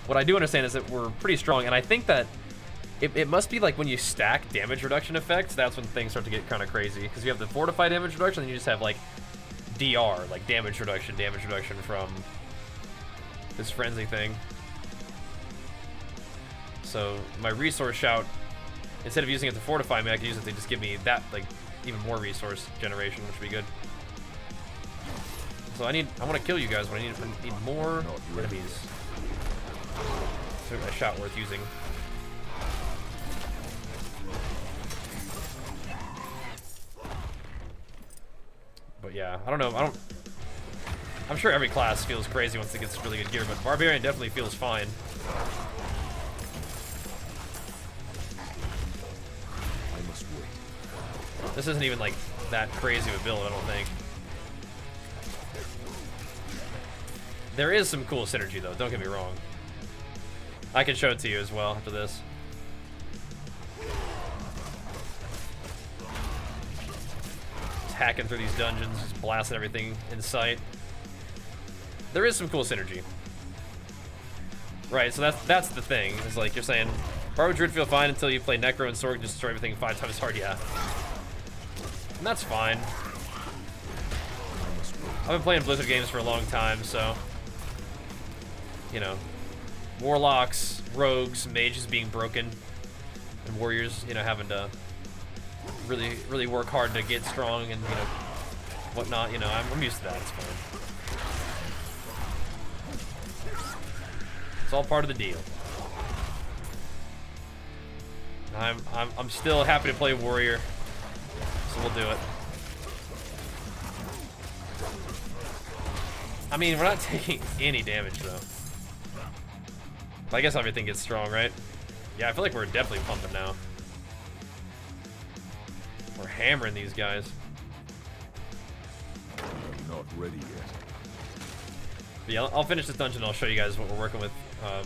what I do understand is that we're pretty strong, and I think that it must be like when you stack damage reduction effects, that's when things start to get kind of crazy. Because you have the fortify damage reduction, and you just have like DR, like damage reduction from this frenzy thing. So my resource shout, instead of using it to fortify me, I can use it to just give me that, like, even more resource generation, which would be good. So I want to kill you guys, but I need more enemies. So a shot worth using. But yeah, I don't know. I'm sure every class feels crazy once it gets really good gear, but Barbarian definitely feels fine. I must wait. This isn't even like that crazy of a build, I don't think. There is some cool synergy though, don't get me wrong. I can show it to you as well after this. Just hacking through these dungeons, just blasting everything in sight. There is some cool synergy. Right, so that's the thing. It's like you're saying, Barber Druid feel fine until you play Necro and Sword and just destroy everything 5 times hard, yeah. And that's fine. I've been playing Blizzard games for a long time, so you know, warlocks, rogues, mages being broken, and warriors, you know, having to really work hard to get strong and, you know, whatnot. You know, I'm used to that. It's fine. It's all part of the deal. I'm still happy to play warrior, so we'll do it. I mean, we're not taking any damage though. I guess everything gets strong, right? Yeah, I feel like we're definitely pumping now. We're hammering these guys. I'm not ready yet. But yeah, I'll finish this dungeon and I'll show you guys what we're working with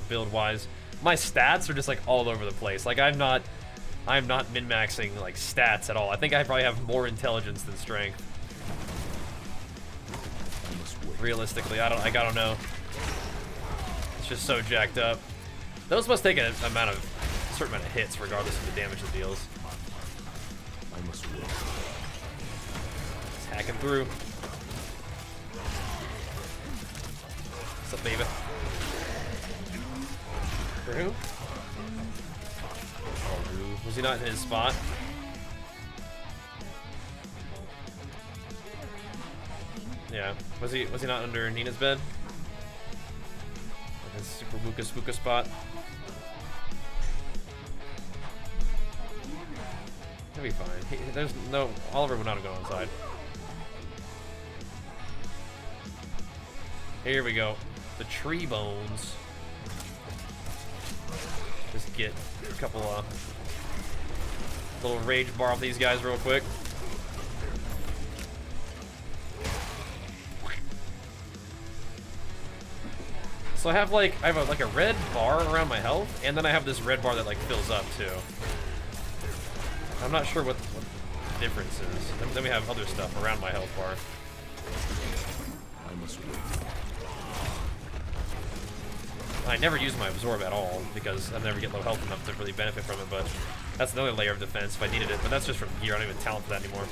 build-wise. My stats are just like all over the place. Like I'm not min-maxing like stats at all. I think I probably have more intelligence than strength. Realistically, I don't know. It's just so jacked up. Those must take a certain amount of hits, regardless of the damage it deals. I must wait. Just hacking through. What's up, baby? For who? Oh, was he not in his spot? Yeah. Was he not under Nina's bed? Like his super spooka spot. He'll be fine. There's no Oliver would not have gone inside. Here we go. The tree bones. Just get a couple little rage bar off these guys real quick. So I have a red bar around my health, and then I have this red bar that like fills up too. I'm not sure what the difference is. Then we have other stuff around my health bar. I must wait. I never use my absorb at all because I never get low health enough to really benefit from it, but that's another layer of defense if I needed it, but that's just from gear. I don't even talent for that anymore.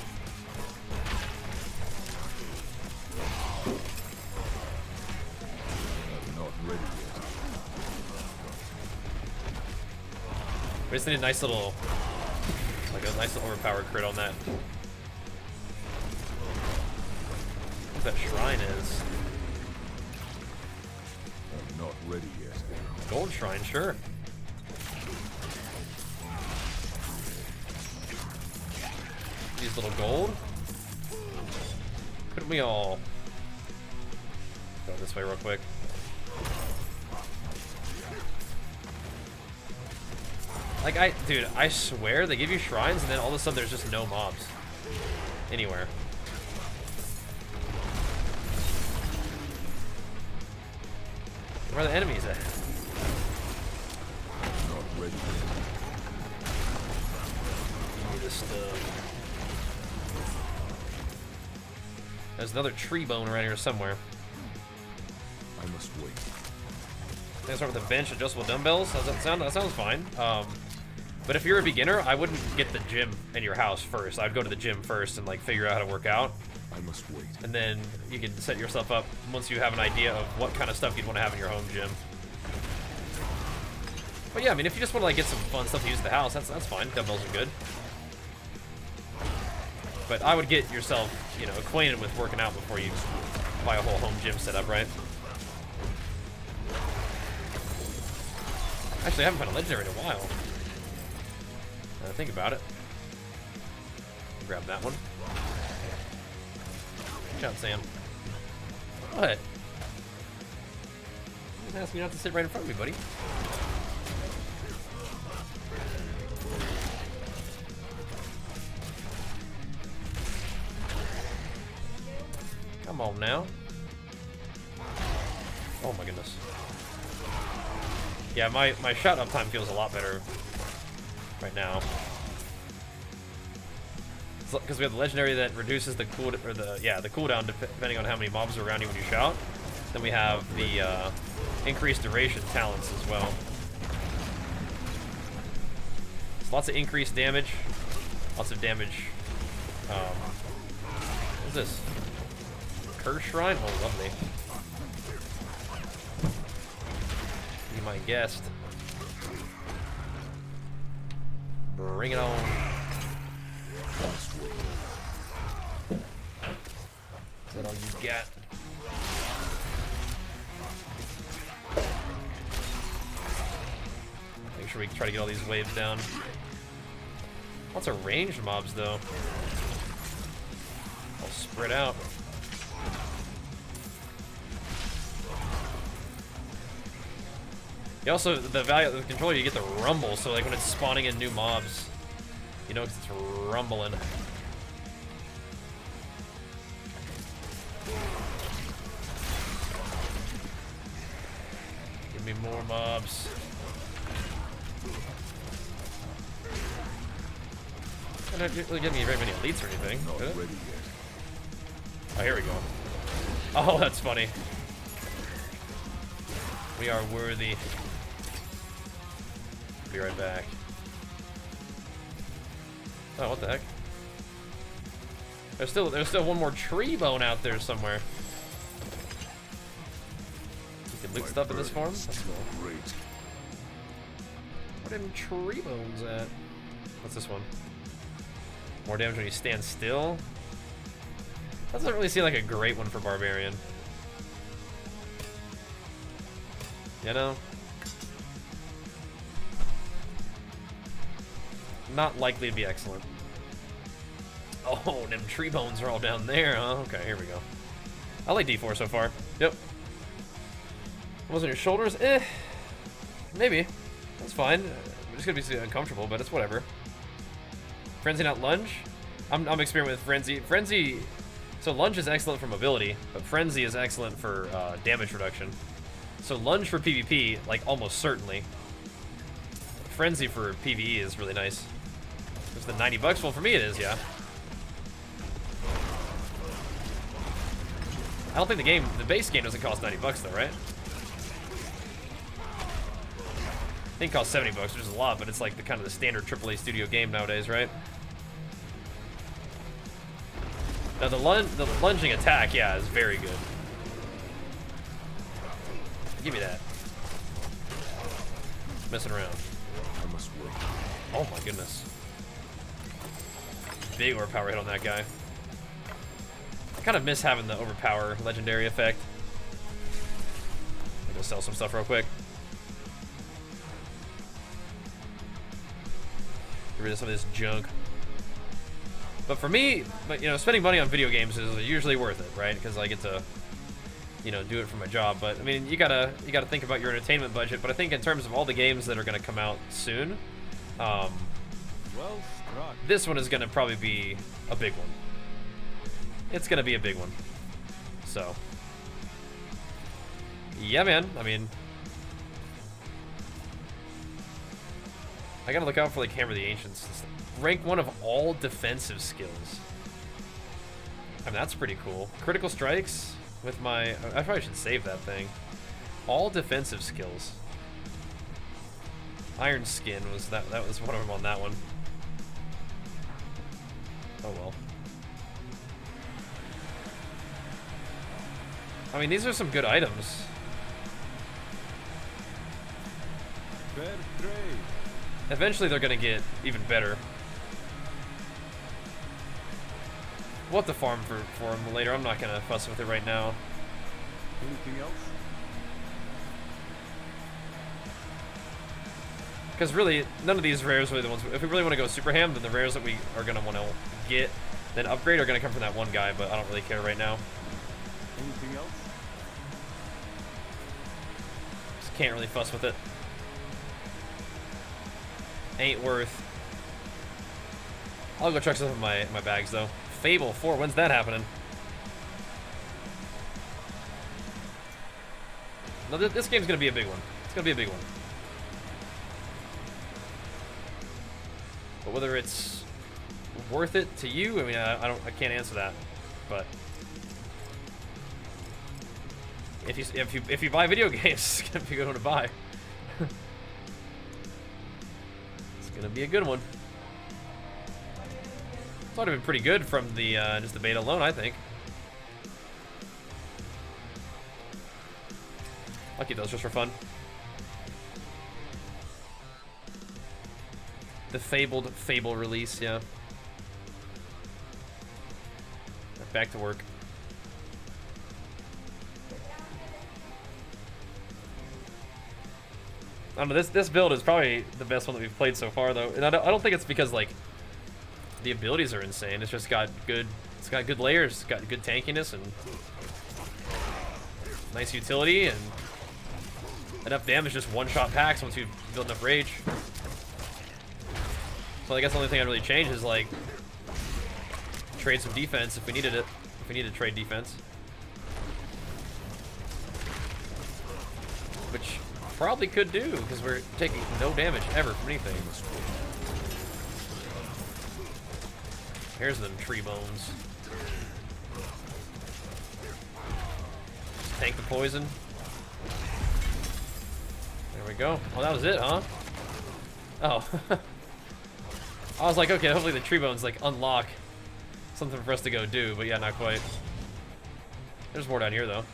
I'm not ready yet. We just need a nice little, like a nice little overpowered crit on that. What that shrine is. I'm not ready yet. Gold shrine, sure. These little gold. Couldn't we all go this way real quick? Like dude, I swear they give you shrines and then all of a sudden there's just no mobs anywhere. Where are the enemies at? Not ready yet. Give me this stuff. There's another tree bone around here somewhere. I must wait. They start with a bench, adjustable dumbbells. Does that sound? That sounds fine. But if you're a beginner, I wouldn't get the gym in your house first. I'd go to the gym first and like figure out how to work out. I must wait. And then you can set yourself up once you have an idea of what kind of stuff you'd want to have in your home gym. But yeah, I mean, if you just want to like get some fun stuff to use at the house, that's fine. Dumbbells are good. But I would get yourself, you know, acquainted with working out before you buy a whole home gym setup, right? Actually, I haven't found a legendary in a while. Now think about it. Grab that one. Good job, Sam. What? I'm asking you not to sit right in front of me, buddy. Come on now. Oh my goodness. Yeah, my shot up time feels a lot better right now. Because we have the legendary that reduces the cooldown depending on how many mobs are around you when you shout. Then we have the increased duration talents as well. So lots of increased damage, lots of damage. What's this? Curse Shrine? Oh, lovely. Be my guest. Bring it on. Is that all you got? Make sure we try to get all these waves down. Lots of ranged mobs, though. All spread out. You also, the value of the controller, you get the rumble, so like when it's spawning in new mobs, you know, because it's rumbling. Give me more mobs. I don't really give me very many elites or anything. Not did it? ready yet. Oh, here we go. Oh, that's funny. We are worthy. Be right back. Oh, what the heck? There's still one more tree bone out there somewhere. You can loot stuff in this form? That's cool. Great. Where are them tree bones at? What's this one? More damage when you stand still? That doesn't really seem like a great one for Barbarian. You know? Not likely to be excellent. Oh, them tree bones are all down there, huh? Okay, here we go. I like D4 so far. Yep. Wasn't your shoulders? Maybe. That's fine. It's gonna be uncomfortable, but it's whatever. Frenzy, not lunge? I'm experimenting with Frenzy. Frenzy, so lunge is excellent for mobility, but Frenzy is excellent for damage reduction. So lunge for PvP, like almost certainly. Frenzy for PvE is really nice. It's the $90. Well, for me it is, yeah. I don't think the base game doesn't cost $90 though, right? I think it costs $70, which is a lot, but it's like the kind of the standard AAA studio game nowadays, right? Now the lunging attack, yeah, is very good. Give me that. Messing around. I must wait. Oh my goodness. Big overpower hit on that guy. I kind of miss having the overpower legendary effect. I'm gonna sell some stuff real quick. Get rid of some of this junk. But for me, you know, spending money on video games is usually worth it, right? Because I get to, you know, do it for my job. But I mean, you gotta think about your entertainment budget. But I think in terms of all the games that are gonna come out soon, Well struck. this one is gonna probably be a big one. It's gonna be a big one. So, yeah, man. I mean, I gotta look out for like Hammer the Ancients. Rank 1 of all defensive skills. I mean, that's pretty cool. Critical strikes with my... I probably should save that thing. All defensive skills. Iron Skin was that was one of them on that one. Oh well. I mean, these are some good items. Fair trade. Eventually they're gonna get even better. We'll have to farm for them later. I'm not gonna fuss with it right now. Anything else? Because really, none of these rares are really the ones. If we really want to go super ham, then the rares that we are going to want to get, then upgrade, are going to come from that one guy, but I don't really care right now. Anything else? Just can't really fuss with it. Ain't worth. I'll go check some of my bags, though. Fable 4, when's that happening? No, this game's going to be a big one. It's going to be a big one. But whether it's worth it to you, I mean, I can't answer that. But if you buy video games, it's gonna be a good one to buy. It's gonna be a good one. It's already been pretty good from the just the beta alone, I think. I'll keep those just for fun. The fabled Fable release, yeah. Back to work. I don't know, this build is probably the best one that we've played so far, though. And I don't think it's because, like, the abilities are insane. It's just got good, it's got good layers, it's got good tankiness, and nice utility, and enough damage, just one-shot packs once you've built enough rage. So I guess the only thing I'd really change is, like, trade some defense if we needed it. If we needed to trade defense. Which probably could do, because we're taking no damage ever from anything. Here's them tree bones. Just tank the poison. There we go. Oh, that was it, huh? Oh. I was like, okay, hopefully the tree bones like unlock something for us to go do, but yeah, not quite. There's more down here though.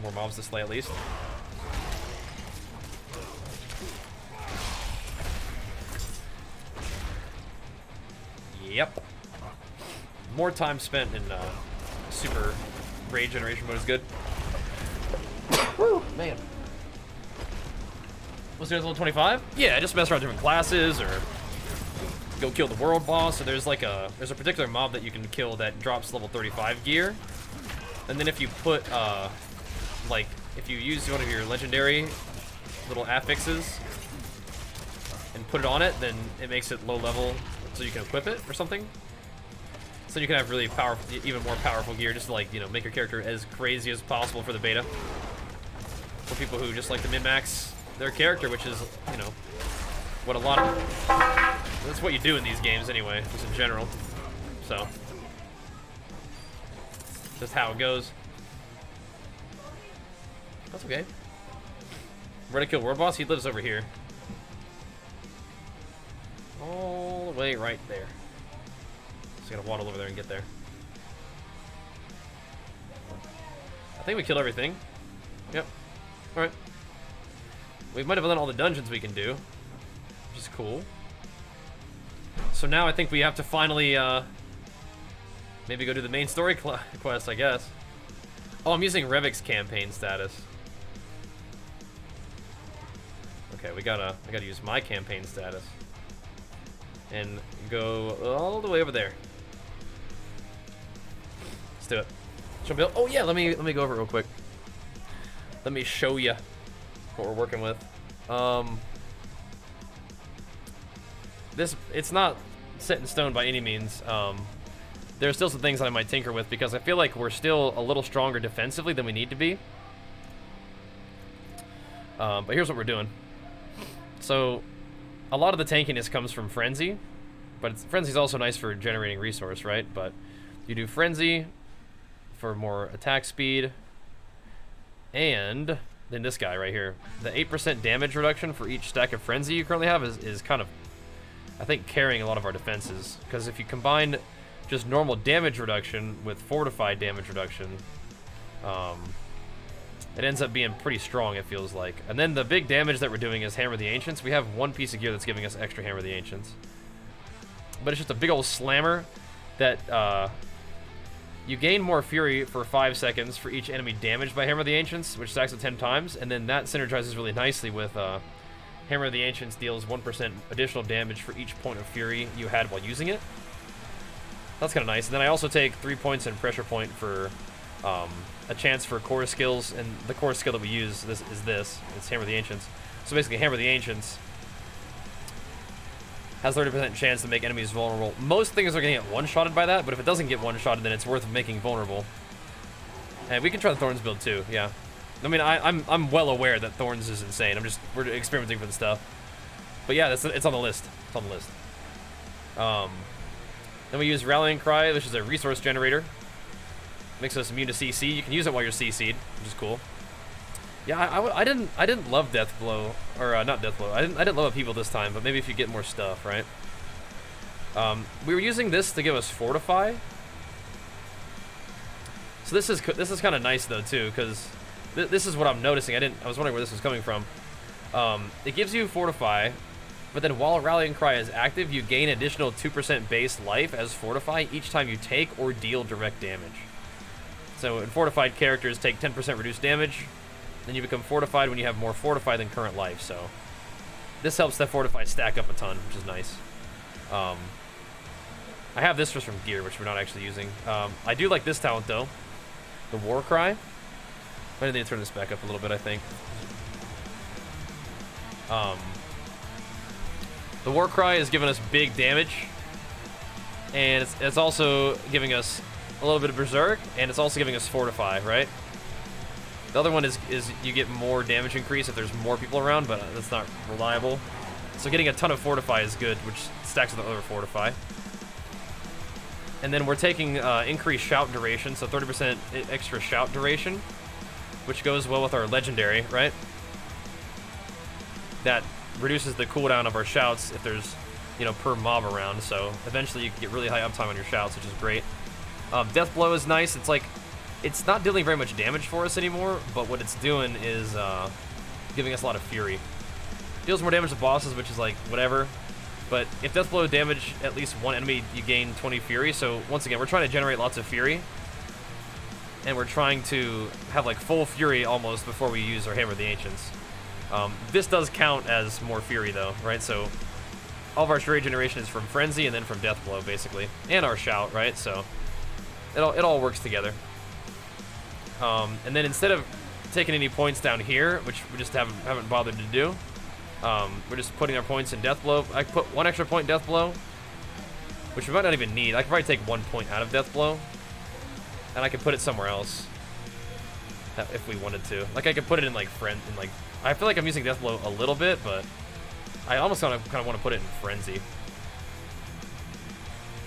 More mobs to slay at least. Yep. More time spent in super rage generation mode is good. Woo, man. Was there level 25? Yeah, just mess around with different classes or go kill the world boss. So there's like there's a particular mob that you can kill that drops level 35 gear. And then if you put like if you use one of your legendary little affixes and put it on it, then it makes it low level so you can equip it or something. So you can have really powerful, even more powerful gear, just to, like, you know, make your character as crazy as possible for the beta. For people who just like to min-max their character, which is, you know, what a lot of... That's what you do in these games anyway, just in general. So. Just how it goes. That's okay. Ready to kill World Boss? He lives over here. All the way right there. Just gotta waddle over there and get there. I think we killed everything. Yep. Alright. We might have done all the dungeons we can do, which is cool. So now I think we have to finally, maybe go do the main story quest, I guess. Oh, I'm using Revik's campaign status. Okay, I gotta use my campaign status. And go all the way over there. Let's do it. Show me, oh yeah, let me go over it real quick. Let me show you what we're working with. It's not set in stone by any means. There are still some things that I might tinker with because I feel like we're still a little stronger defensively than we need to be. But here's what we're doing. So, a lot of the tankiness comes from Frenzy, but Frenzy's also nice for generating resource, right? But you do Frenzy, for more attack speed. And then this guy right here. The 8% damage reduction for each stack of Frenzy you currently have is kind of, I think, carrying a lot of our defenses. Because if you combine just normal damage reduction with fortified damage reduction, it ends up being pretty strong, it feels like. And then the big damage that we're doing is Hammer the Ancients. We have one piece of gear that's giving us extra Hammer the Ancients. But it's just a big old slammer that you gain more fury for 5 seconds for each enemy damaged by Hammer the Ancients, which stacks up 10 times. And then that synergizes really nicely with Hammer the Ancients deals 1% additional damage for each point of fury you had while using it. That's kind of nice. And then I also take 3 points in pressure point for a chance for core skills, and the core skill that we use is this. It's Hammer the Ancients. So basically, Hammer the Ancients has 30% chance to make enemies vulnerable. Most things are going to get one-shotted by that, but if it doesn't get one-shotted, then it's worth making vulnerable. And we can try the Thorns build too, yeah. I mean, I'm well aware that Thorns is insane. We're experimenting for the stuff. But yeah, it's on the list. It's on the list. Then we use Rallying Cry, which is a resource generator. Makes us immune to CC. You can use it while you're CC'd, which is cool. Yeah, I didn't love Death Blow, or not Death Blow. I didn't love Upheaval this time, but maybe if you get more stuff, right? We were using this to give us Fortify. So this is kind of nice though too, because this is what I'm noticing. I was wondering where this was coming from. It gives you Fortify, but then while Rallying Cry is active, you gain additional 2% base life as Fortify each time you take or deal direct damage. So in Fortified characters take 10% reduced damage, then you become Fortified when you have more Fortify than current life, so this helps that Fortify stack up a ton, which is nice. I have this just from gear, which we're not actually using. I do like this talent though, the War Cry. I need to turn this back up a little bit, I think. The War Cry is giving us big damage, and it's also giving us a little bit of Berserk, and it's also giving us Fortify, right? The other one is you get more damage increase if there's more people around, but that's not reliable. So getting a ton of Fortify is good, which stacks with the other Fortify. And then we're taking increased shout duration, so 30% extra shout duration, which goes well with our legendary, right? That reduces the cooldown of our shouts if there's, per mob around, so eventually you can get really high uptime on your shouts, which is great. Death Blow is nice. It's not dealing very much damage for us anymore, but what it's doing is giving us a lot of fury. Deals more damage to bosses, which is like whatever. But if Death Blow damage at least one enemy, you gain 20 fury. So once again, we're trying to generate lots of fury, and we're trying to have like full fury almost before we use our Hammer of the Ancients. This does count as more fury though, right? So all of our fury generation is from Frenzy and then from Death Blow basically, and our shout, right? So it all works together. And then instead of taking any points down here, which we just haven't bothered to do, we're just putting our points in Death Blow. I put 1 extra point in Death Blow, which we might not even need. I could probably take 1 point out of Death Blow, and I could put it somewhere else if we wanted to. Like I could put it in like I feel like I'm using Death Blow a little bit, but I almost kind of want to put it in Frenzy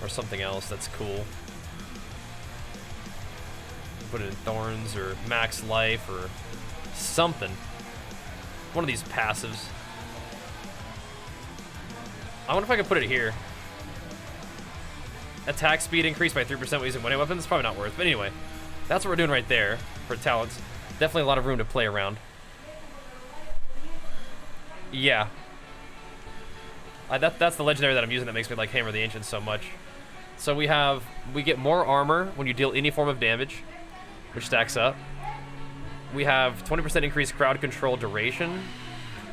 or something else that's cool. Put it in Thorns or Max Life or something. One of these passives. I wonder if I could put it here. Attack speed increased by 3% when using one-hit weapons. Probably not worth. But anyway, that's what we're doing right there for talents. Definitely a lot of room to play around. Yeah. That's the legendary that I'm using that makes me like Hammer the Ancients so much. So we get more armor when you deal any form of damage, which stacks up. We have 20% increased crowd control duration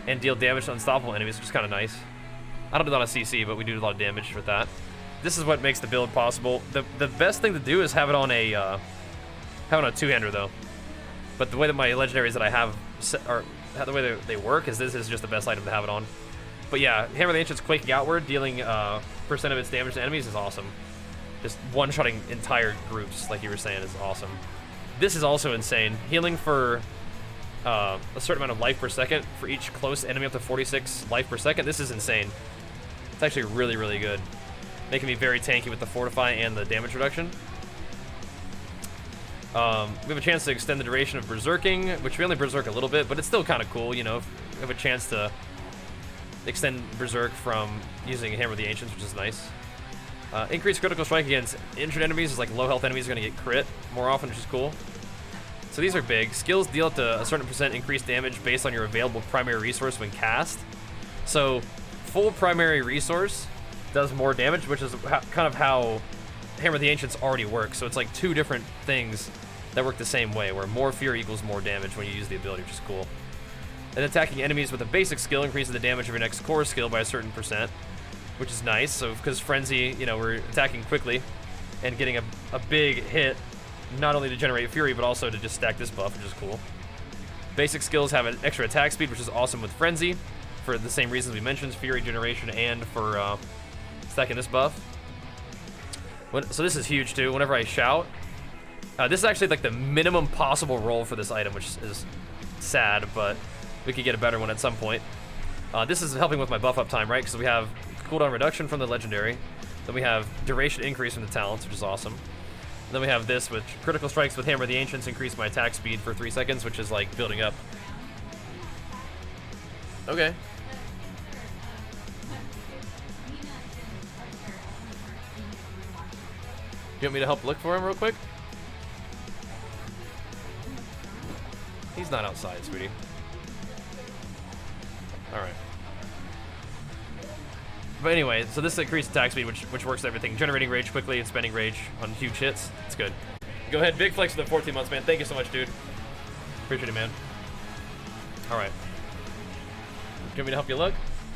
and deal damage to unstoppable enemies, which is kind of nice. I don't do a lot of CC, but we do a lot of damage with that. This is what makes the build possible. The best thing to do is have it on a two-hander though. But the way that my legendaries that I have the way they work is this is just the best item to have it on. But yeah, Hammer of the Ancients Quaking Outward, dealing percent of its damage to enemies is awesome. Just one-shotting entire groups, like you were saying, is awesome. This is also insane. Healing for a certain amount of life per second for each close enemy up to 46 life per second. This is insane. It's actually really, really good. Making me very tanky with the Fortify and the damage reduction. We have a chance to extend the duration of berserking, which we only berserk a little bit, but it's still kind of cool, you know. We have a chance to extend berserk from using Hammer of the Ancients, which is nice. Increased critical strike against injured enemies is like low health enemies are going to get crit more often, which is cool. So these are big. Skills deal up to a certain % increased damage based on your available primary resource when cast. So full primary resource does more damage, which is kind of how Hammer of the Ancients already works. So it's like two different things that work the same way, where more fury equals more damage when you use the ability, which is cool. And attacking enemies with a basic skill increases the damage of your next core skill by a certain %, which is nice. So because Frenzy, you know, we're attacking quickly and getting a big hit, not only to generate fury, but also to just stack this buff, which is cool. Basic skills have an extra attack speed, which is awesome with Frenzy, for the same reasons we mentioned, fury generation and for stacking this buff. So this is huge too. Whenever I shout, this is actually like the minimum possible roll for this item, which is sad, but we could get a better one at some point. This is helping with my buff up time, right? Because we have cooldown reduction from the legendary, then we have duration increase from the talents, which is awesome. And then we have this, which critical strikes with Hammer of the Ancients increase my attack speed for 3 seconds, which is like building up. Okay. You want me to help look for him real quick? He's not outside, sweetie. Alright. But anyway, so this is increased attack speed, which works everything. Generating rage quickly and spending rage on huge hits. It's good. Go ahead, big flex for the 14 months, man. Thank you so much, dude. Appreciate it, man. Alright. Do you want me to help you look?